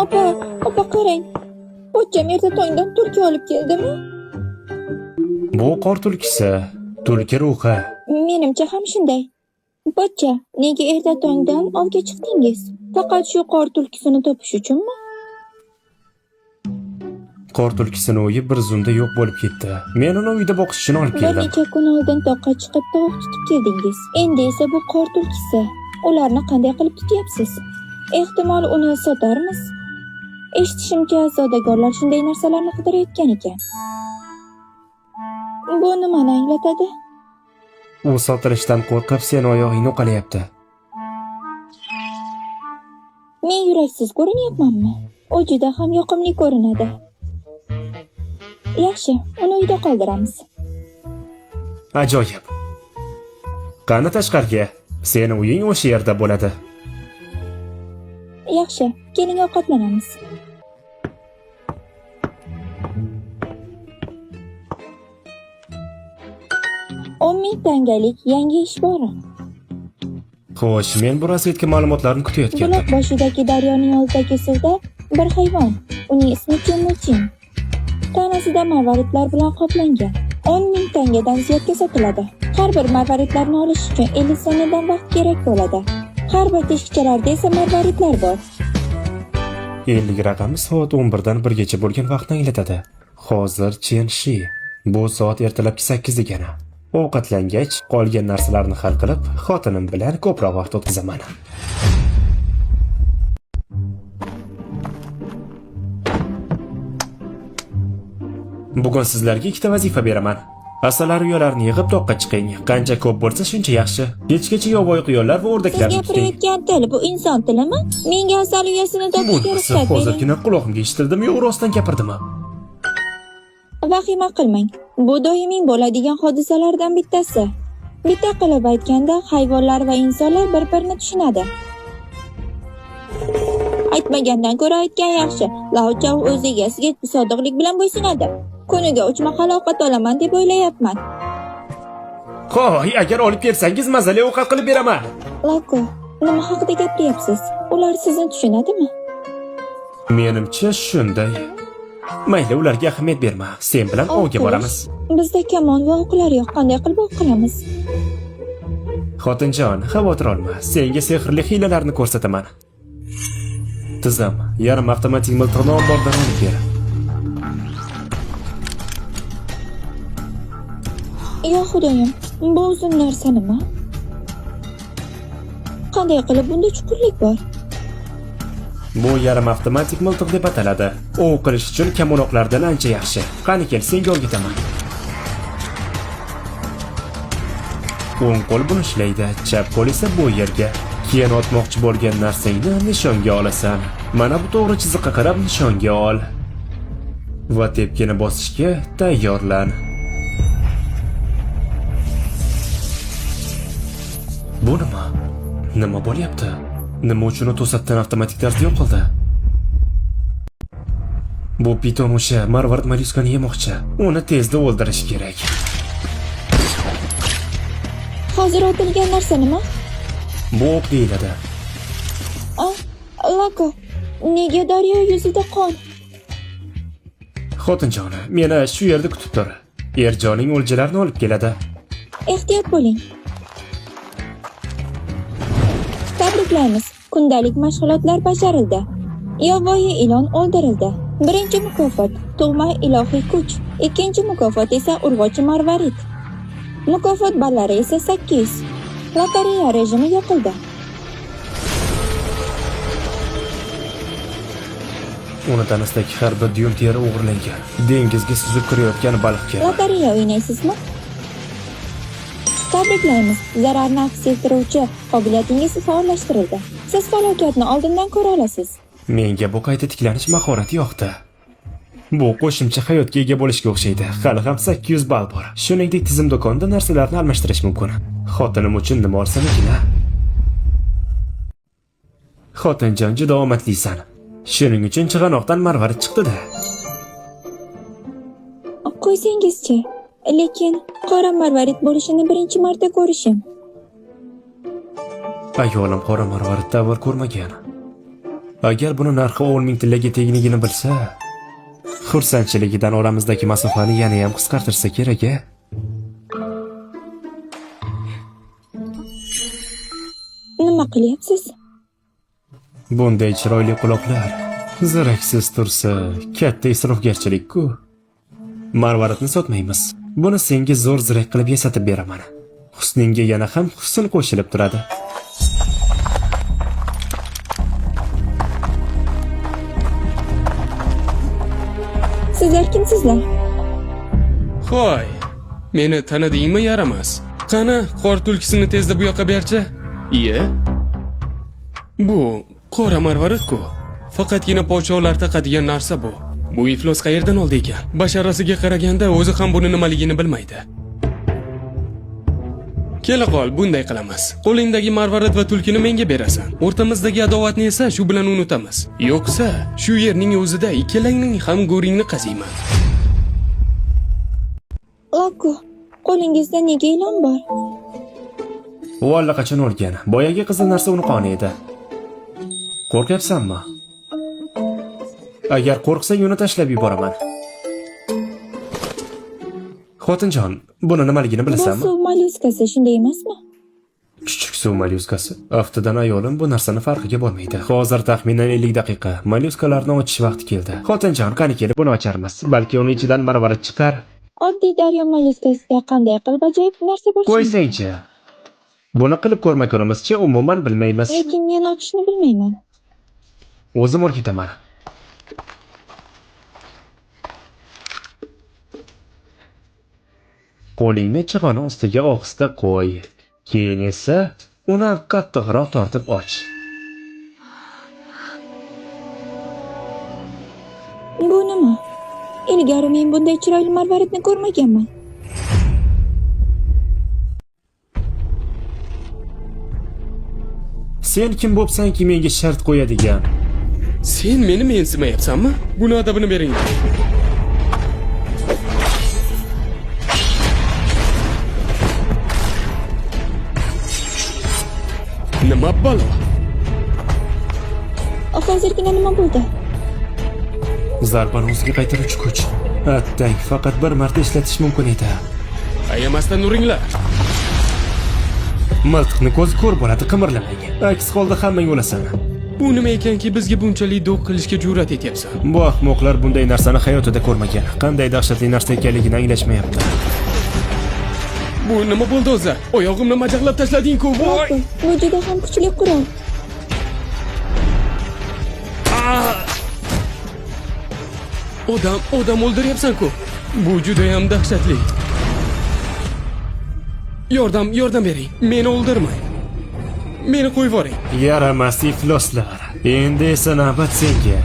Opa qarang. Pochcham erta tongdan tulki olib keldimi? Bu qor tulkisi, tulki ruhi. Menimcha ham shunday. Pochcha, nega erta tongdan ovga chiqdingiz? Faqat shu qor tulkisini topish uchunmi? Qor tulkisini o'yi bir zumda yo'q bo'lib ketdi. Men uni uyda boqish uchun olib Bir keldim. necha kun oldin toqqa chiqib tovuq tutib keldingiz. Endi esa bu qor tulkisi. Ularni qanday qilib tutyapsiz? Ehtimol uni sotarmiz. Eshitishimcha, savdogarlar shunday narsalarni qidirayotgan ekan. Bu nimani anglatadi? U sotilishdan qo'rqib seni oyog'ingni uqalayapti. Men yuraksiz ko'rinyapmanmi? U juda ham yoqimli ko'rinadi. Yaxshi, uni uyda qoldiramiz. Ajoyib. Qani tashqariga. Seni uying o'sha yerda bo'ladi. Yaxshi, keling ovqatlanamiz. $10,000 yangi ish bor. Xo'sh, men bu razvedka ma'lumotlarini kutayotgandim. Buloq boshidagi daryoning oldidagi suvda bir hayvon. Uning ismi Chumuchin. Tanasida marvaridlar bilan qoplangan. $10,000 ziyodga sotiladi. Har bir marvaridlarni olish uchun 50 soniyadan vaqt kerak bo'ladi. Har bir teshikchalarda esa marvaridlar bor. 50 raqami soat 11 dan 1 gacha bo'lgan vaqtni anglatadi. Hozir Chenshi. Bu soat ertalabki 8 degani. Ovqatlangach, qolgan narsalarni hal qilib, xotinim bilan ko'proq vaqt o'tkazaman. Bugun sizlarga ikkita vazifa beraman. Asalari uyalarni yig'ib toqqa chiqing. Qancha ko'p bo'lsa shuncha yaxshi. Kechgacha yovvoyi quyonlar va Siz o'rdaklarni tuting. gapirayotgan til bu inson tilimi? Menga asal uyasini topishga ruxsat bering. Hozirgina quloqimga eshitildimi yo rostdan gapirdimi? Vahima qilmang. Bu doimiy bo'ladigan hodisalardan bittasi. Bitta qilib aytganda, hayvonlar va insonlar bir-birini tushunadi. Aytmagandan ko'ra aytgan yaxshi. Lavchov o'z egasiga sodiqlik bilan bo'ysunadi. Kuniga 3 mahal ovqat olaman deb o'ylayapman. Qo'y, agar olib kelsangiz mazali ovqat qilib beraman. Lako, nima haqida gapiryapsiz? Ular sizni tushunadimi? Menimcha shunday. Mayli, ularga ahamiyat berma. Sen bilan ovga boramiz. Bizda kamon va o'qlar yo'q. Qanday qilib o'q qilamiz? Xotinjon, xavotir olma. Senga sehrli hiylalarni ko'rsataman. Tizim, yarim avtomatik miltiqni ombordan olib ber. Yo xudoyim, bu uzun narsa nima? Qanday qilib bunda chuqurlik bor? Bu yarim avtomatik miltiq deb ataladi. O'q qilish uchun kamonoqlardan ancha yaxshi. Qani kel, senga o'rgataman. O'ng qo'l buni ishlaydi, chap qo'l esa bu yerga. Keyin otmoqchi bo'lgan narsangni nishonga olasan. Mana bu to'g'ri chiziqqa qarab nishonga ol. Va tepkini bosishga tayyorlan. Bu nima? Nima bo'lyapti? Nima uchun u to'satdan avtomatik tarzda yo'qoldi? Bu piton o'sha marvarid mollyuskani yemoqchi. Uni tezda o'ldirish kerak. Hozir otilgan narsa nima? Bu o'q deyiladi. Lako, nega daryo yuzida qon? Xotinjoni, meni shu yerda kutib tur. Erjoning o'ljalarini olib keladi. Ehtiyot bo'ling. Tabriklaymiz. Kundalik mashg'ulotlar bajarildi. Yovvoyi ilon o'ldirildi. Birinchi mukofot tug'ma ilohiy kuch. Ikkinchi mukofot esa urg'ochi marvarid. Mukofot ballari esa 800. Lotereya rejimi yopildi. Uni tanasidagi har bir dyum teri o'g'irlangan. Dengizga suzib kirayotgan baliqga. Lotereya o'ynaysizmi? Tabriklaymiz. Zararni aks ettiruvchi qobiliyatingiz faollashtirildi. Siz falokatni oldindan ko'ra olasiz. Menga bu qayta tiklanish mahorati yoqdi. Bu qo'shimcha hayotga ega bo'lishga o'xshaydi. Hali ham 800 ball bor. Shuningdek, tizim do'konida narsalarni almashtirish mumkin. Xotinim uchun nima olsam ekan? Xotinjon, juda omadlisan. Shuning uchun chig'anoqdan marvarid chiqdi-da. Qo'ysangizchi. Lekin qora marvarid bo'lishini birinchi marta ko'rishim. Ayolim qora marvaridda avval ko'rmagan. Agar buni narxi 10 ming tillaga tegligini bilsa, xursandchiligidan oramizdagi masofani yana ham qisqartirsa kerak-a? Nima qilyapsiz? Bunday chiroyli quloqlar zaraksiz tursa, katta isrofgarchilik-ku. Marvaridni sotmaymiz. Buni senga zo'r zirak qilib yasatib beraman. Husningga yana ham husn qo'shilib turadi. Sizlar kimsizlar? Hoy, meni tanidingmi yaramas? Qani, qor tulkisini tezda bu yoqqa berchi? Iye. Bu qora marvarid-ku. Faqatgina podshohlar taqadigan narsa bu. Bu iflos qayerdan oldi ekan? Basharasiga qaraganda o'zi ham buni nimaligini bilmaydi. Kela qol, bunday qilamiz. Qo'lingdagi marvarid va tulkini menga berasan. O'rtamizdagi adovatni esa shu bilan unutamiz. Yo'qsa, shu yerning o'zida ikkalangning ham go'ringni qaziyman. Lako, qo'lingizda nega ilon bor? U allaqachon o'lgan. Boyagi qizil narsa uni qoni edi. Qo'rqyapsanmi? Agar qo'rqsang uni tashlab yuboraman. Xotinjon, buni nimaligini Bu bilasanmi? suv mollyuskasi, shunday emasmi? Kichik suv mollyuskasi. Aftidan ayolim bu narsani farqiga bo'lmaydi. Hozir taxminan 50 daqiqa. Mollyuskalarni ochish vaqti keldi. Xotinjon, qani kelib buni ocharmiz. Balki uni ichidan marvarid chiqar. Oddiy daryo mollyuskasiga qanday qilib ajoyib narsa bo'lishi? Qo'ysangchi. Buni qilib ko'rmagunimizcha umuman bilmaymiz. Lekin men ochishni bilmayman. O'zim o'rgataman. Qo'lingni chig'oni ustiga ohista qo'y. Keyin esa uni qattiqroq tortib och. Bu nima? Ilgari men bunday chiroyli marvaridni ko'rmaganman. Sen kim bo'psanki menga shart qo'yadigan? Sen meni mensimayapsanmi? Buni adabini bering. Nima balo? Hozirgina nima bo'ldi? Zarbani o'ziga qaytaruvchi kuch. Attang faqat bir marta ishlatish mumkin edi. Ayamasdan uringlar. Miltiqni ko'z ko'r bo'ladi, qimirlamang. Aks holda hammang o'lasan. Bu nima ekanki bizga bunchalik do'q qilishga jur'at etyapsan? Bu ahmoqlar bunday narsani hayotida ko'rmagan. Qanday dahshatli narsa ekanligini anglashmayapti. Bu nima bo'ldi o'zi? Oyog'imni majaqlab tashlading-ku. Voy! Bu juda ham kuchli qurol. Odam o'ldiryapsan-ku. Bu juda ham dahshatli. Yordam bering. Meni o'ldirmang. Meni qo'yib yuboring. Yaramas ifloslar. Endi esa navbat senga.